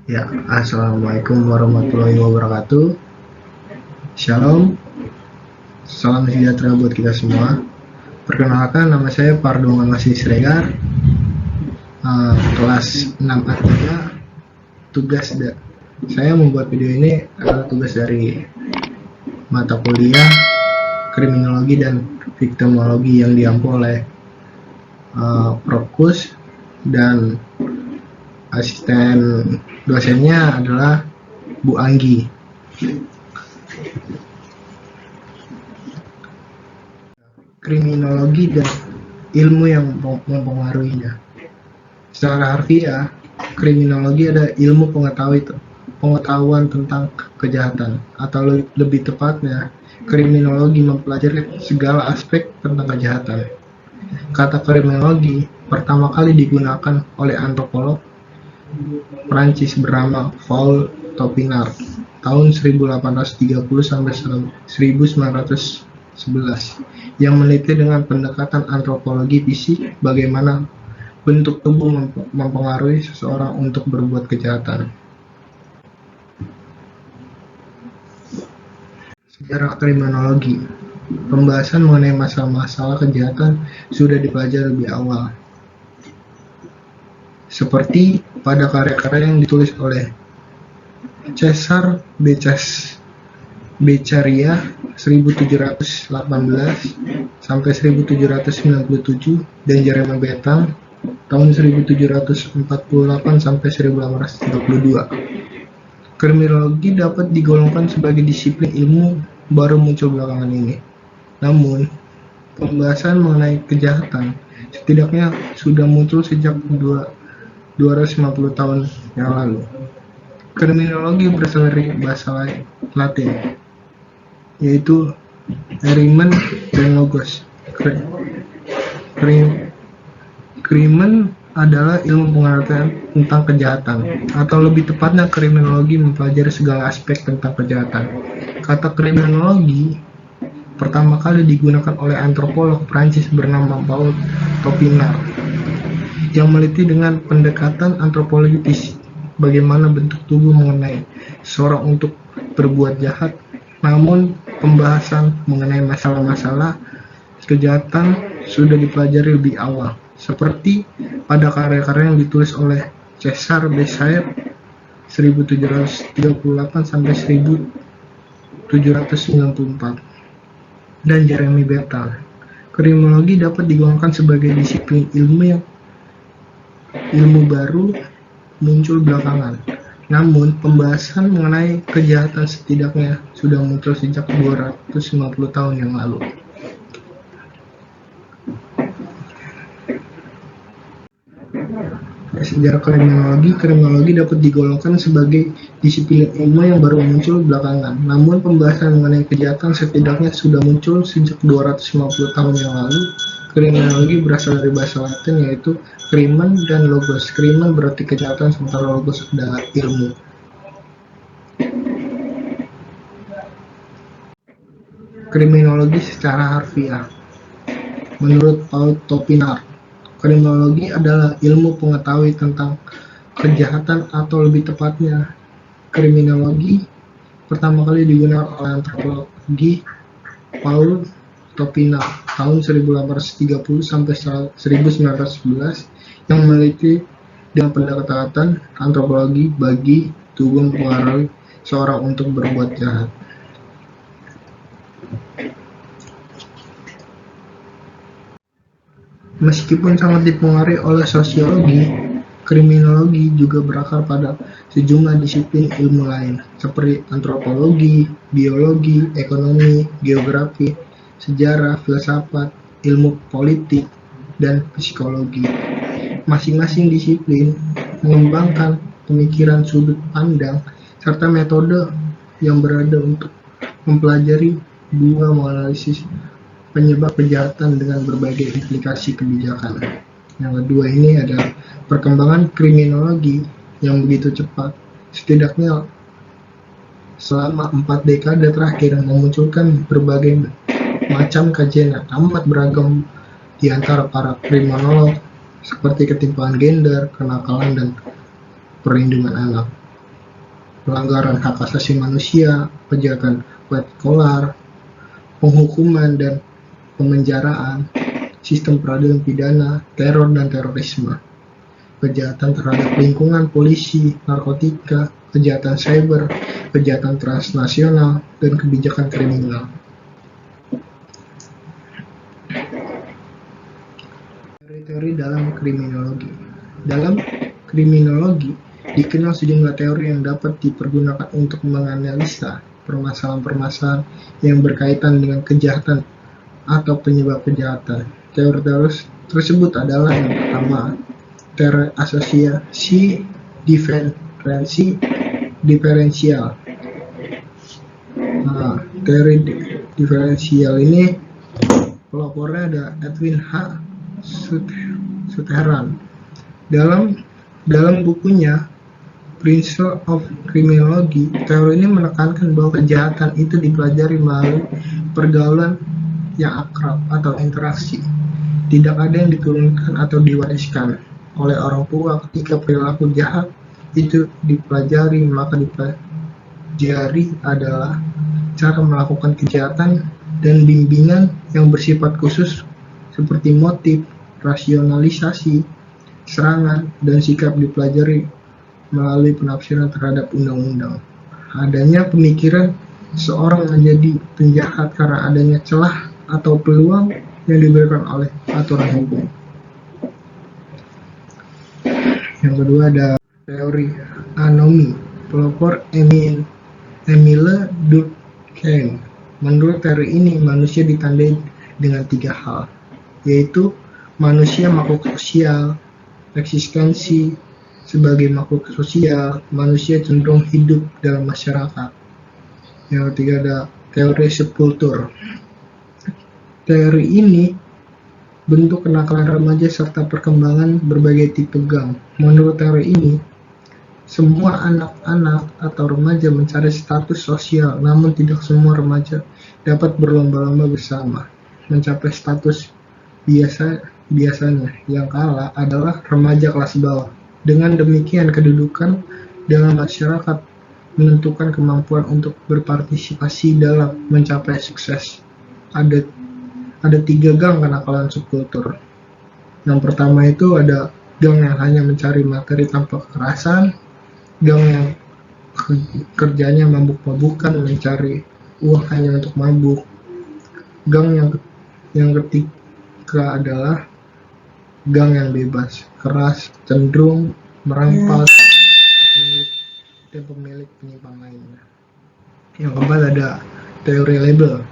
Ya, assalamualaikum warahmatullahi wabarakatuh. Shalom, salam sejahtera buat kita semua. Perkenalkan, nama saya Pardongan Masih Siregar, kelas 6A3. Saya membuat video ini adalah tugas dari mata kuliah kriminologi dan viktimologi yang diampu oleh Profkus, dan asisten dosennya adalah Bu Anggi. Kriminologi dan ilmu yang mempengaruhinya. Secara harfiah, kriminologi adalah ilmu pengetahuan tentang kejahatan, atau lebih tepatnya, kriminologi mempelajari segala aspek tentang kejahatan. Kata kriminologi pertama kali digunakan oleh antropolog Prancis bernama Paul Topinard tahun 1830 sampai 1911, yang meneliti dengan pendekatan antropologi fisik bagaimana bentuk tubuh mempengaruhi seseorang untuk berbuat kejahatan. Sejarah kriminologi. Pembahasan mengenai masalah-masalah kejahatan sudah dipelajari lebih awal, seperti pada karya-karya yang ditulis oleh Cesar Beccaria 1718 sampai 1797 dan Jeremy Bentham tahun 1748 sampai 1832. Kriminologi dapat digolongkan sebagai disiplin ilmu baru muncul belakangan ini. Namun, pembahasan mengenai kejahatan setidaknya sudah muncul sejak 250 tahun yang lalu. Kriminologi berasal dari bahasa Latin, yaitu crimen dan logos. Crimen adalah ilmu pengetahuan tentang kejahatan, atau lebih tepatnya kriminologi mempelajari segala aspek tentang kejahatan. Kata kriminologi pertama kali digunakan oleh antropolog Prancis bernama Paul Topinard, yang meneliti dengan pendekatan antropologi fisik bagaimana bentuk tubuh mengenai seseorang untuk berbuat jahat. Namun, pembahasan mengenai masalah-masalah kejahatan sudah dipelajari lebih awal, seperti pada karya-karya yang ditulis oleh Cesar Beccaria 1738 sampai 1794 dan Jeremy Bentham. Kriminologi dapat digolongkan sebagai disiplin ilmu baru muncul belakangan. Namun, pembahasan mengenai kejahatan setidaknya sudah muncul sejak 250 tahun yang lalu. Sejarah kriminologi dapat digolongkan sebagai disiplin ilmu yang baru muncul belakangan. Namun, pembahasan mengenai kejahatan setidaknya sudah muncul sejak 250 tahun yang lalu. Kriminologi berasal dari bahasa Latin, yaitu crimen dan logos. Crimen berarti kejahatan, sementara logos adalah ilmu. Kriminologi secara harfiah. Menurut Paul Topinard, kriminologi adalah ilmu pengetahuan tentang kejahatan, atau lebih tepatnya, kriminologi pertama kali digunakan oleh antropolog Paul Topinard tahun 1830 sampai 1911, yang meneliti dengan pendekatan antropologi bagi tubuh mempengaruhi seorang untuk berbuat jahat. Meskipun sangat dipengaruhi oleh sosiologi, kriminologi juga berakar pada sejumlah disiplin ilmu lain, seperti antropologi, biologi, ekonomi, geografi, sejarah, filsafat, ilmu politik, dan psikologi. Masing-masing disiplin mengembangkan pemikiran, sudut pandang, serta metode yang berada untuk mempelajari dua menganalisis penyebab kejahatan dengan berbagai implikasi kebijakan. Yang kedua ini adalah perkembangan kriminologi yang begitu cepat, setidaknya selama 4 dekade terakhir, memunculkan berbagai macam kajian yang amat beragam di antara para kriminolog, seperti ketimpangan gender, kenakalan, dan perlindungan anak. pelanggaran hak asasi manusia, kejahatan white collar, penghukuman dan pemenjaraan, sistem peradilan pidana, teror dan terorisme, kejahatan terhadap lingkungan, polisi, narkotika, kejahatan cyber, kejahatan transnasional, dan kebijakan kriminal. Teori-teori dalam kriminologi. Dalam kriminologi, dikenal sejumlah teori yang dapat dipergunakan untuk menganalisa permasalahan-permasalahan yang berkaitan dengan kejahatan atau penyebab kejahatan. Teori-teori tersebut adalah yang pertama, teori asosiasi diferensial. Teori diferensial ini pelopornya ada Edwin H. Sutherland. Dalam bukunya Principles of Criminology, teori ini menekankan bahwa kejahatan itu dipelajari melalui pergaulan yang akrab atau interaksi. Tidak ada yang diturunkan atau diwariskan oleh orang tua. Ketika perilaku jahat itu dipelajari, maka dipelajari adalah cara melakukan kejahatan dan bimbingan yang bersifat khusus seperti motif, rasionalisasi, serangan, dan sikap dipelajari melalui penafsiran terhadap undang-undang. Adanya pemikiran seorang menjadi penjahat karena adanya celah atau peluang yang diberikan oleh aturan hukum. Yang kedua ada teori anomi, pelopor Emile Durkheim. Menurut teori ini, manusia ditandai dengan 3 hal, yaitu manusia makhluk sosial, eksistensi sebagai makhluk sosial, manusia cenderung hidup dalam masyarakat. Yang ketiga ada teori subkultur. Teori ini bentuk kenakalan remaja serta perkembangan berbagai tipe gang. Menurut teori ini, semua anak-anak atau remaja mencari status sosial, namun tidak semua remaja dapat berlomba-lomba bersama mencapai status biasanya yang kalah adalah remaja kelas bawah. Dengan demikian, kedudukan dalam masyarakat menentukan kemampuan untuk berpartisipasi dalam mencapai sukses. Ada 3 gang kenakalan subkultur. Yang pertama itu ada gang yang hanya mencari materi tanpa kekerasan, gang yang kerjanya mabuk-mabukan, mencari uang hanya untuk mabuk. Gang yang ketiga adalah gang yang bebas, keras, cenderung merampas dan pemilik penyimpan lainnya. Yang keempat ada teori label.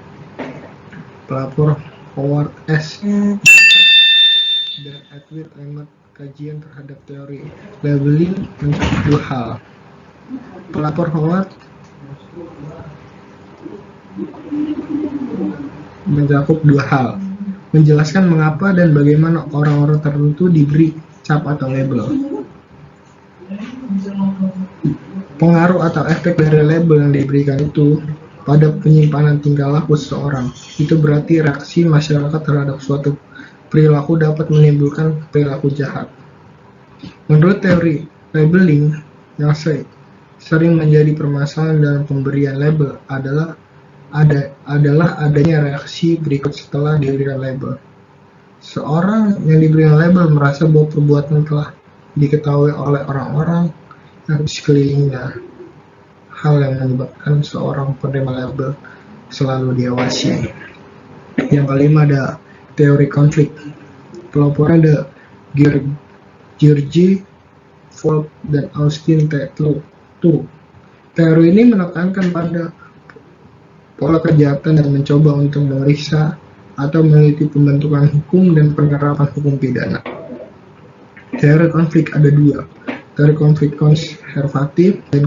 Pelapor Howard S. dan Edwin Emmett kajian terhadap teori labeling mencakup 2 hal. Pelapor Howard mencakup 2 hal. Menjelaskan mengapa dan bagaimana orang-orang tertentu diberi cap atau label. Pengaruh atau efek dari label yang diberikan itu pada penyimpanan tingkah laku seseorang. Itu berarti reaksi masyarakat terhadap suatu perilaku dapat menimbulkan perilaku jahat. Menurut teori labeling, yang sering menjadi permasalahan dalam pemberian label adalah adanya reaksi berikut setelah diberikan label. Seorang yang diberikan label merasa bahwa perbuatan telah diketahui oleh orang-orang yang di sekelilingnya, hal yang menyebabkan seorang penerima label selalu diawasi. Yang kelima ada teori konflik. Pelopornya ada George Folk dan Austin T. Turup. Teori ini menekankan pada pola kejahatan dan mencoba untuk memeriksa atau meneliti pembentukan hukum dan penerapan hukum pidana. Teori konflik ada 2. Teori konflik konservatif dan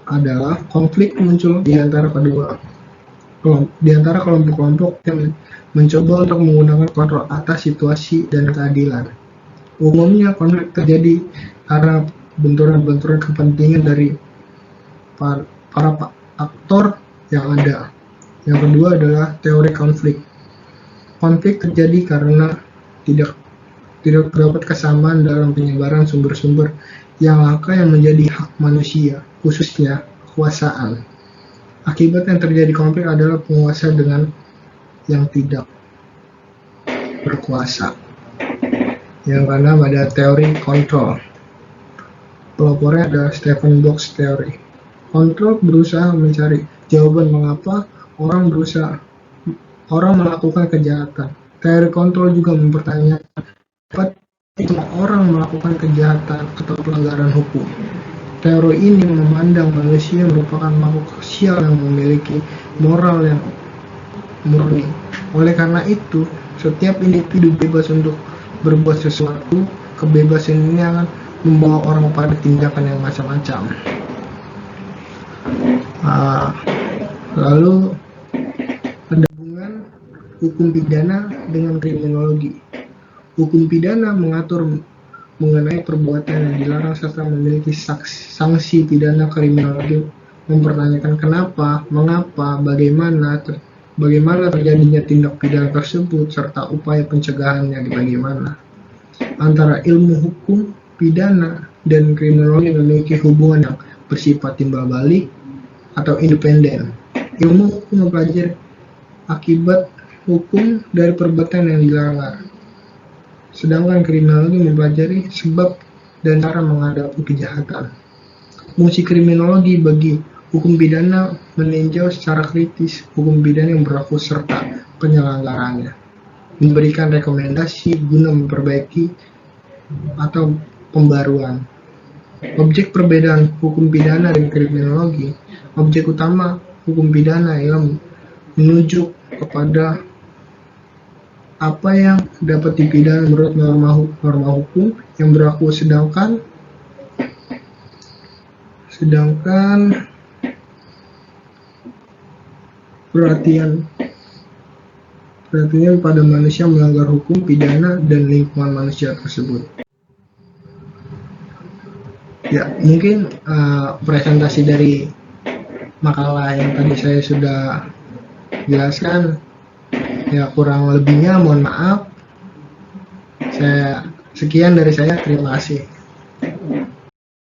adalah konflik muncul di antara kelompok-kelompok yang mencoba untuk menggunakan kontrol atas situasi dan keadilan. Umumnya konflik terjadi karena benturan-benturan kepentingan dari para aktor yang ada. Yang kedua adalah teori konflik. Konflik terjadi karena tidak terdapat kesamaan dalam penyebaran sumber-sumber yang langka yang menjadi hak manusia, khususnya kekuasaan. Akibat yang terjadi konflik adalah penguasa dengan yang tidak berkuasa. Yang keenam ada teori kontrol. Pelopornya adalah Stephen Box Theory. Kontrol berusaha mencari jawaban mengapa orang melakukan kejahatan. Teori kontrol juga mempertanyakan dapat semua orang melakukan kejahatan atau pelanggaran hukum. Teori ini memandang manusia merupakan makhluk sosial yang memiliki moral yang murni. Oleh karena itu, setiap individu bebas untuk berbuat sesuatu. Kebebasan ini akan membawa orang pada tindakan yang macam-macam. Lalu ada hubungan hukum pidana dengan kriminologi. Hukum pidana mengatur mengenai perbuatan yang dilarang serta memiliki sanksi pidana. Kriminologi mempertanyakan kenapa, mengapa, bagaimana terjadinya tindak pidana tersebut serta upaya pencegahannya bagaimana. Antara ilmu hukum pidana dan kriminologi memiliki hubungan yang bersifat timbal balik atau independen. Ilmu hukum mempelajari akibat hukum dari perbuatan yang dilarang, sedangkan kriminologi mempelajari sebab dan cara menghadapi kejahatan. Fungsi kriminologi bagi hukum pidana meninjau secara kritis hukum pidana yang berlaku serta penyelenggaranya, memberikan rekomendasi guna memperbaiki atau pembaruan. Objek perbedaan hukum pidana dan kriminologi. Objek utama hukum pidana ialah menunjuk kepada apa yang dapat dipidana menurut norma hukum yang berlaku, sedangkan perhatiannya pada manusia melanggar hukum pidana dan lingkungan manusia tersebut. Ya, mungkin presentasi dari makalah yang tadi saya sudah jelaskan, ya kurang lebihnya mohon maaf. Sekian dari saya, terima kasih.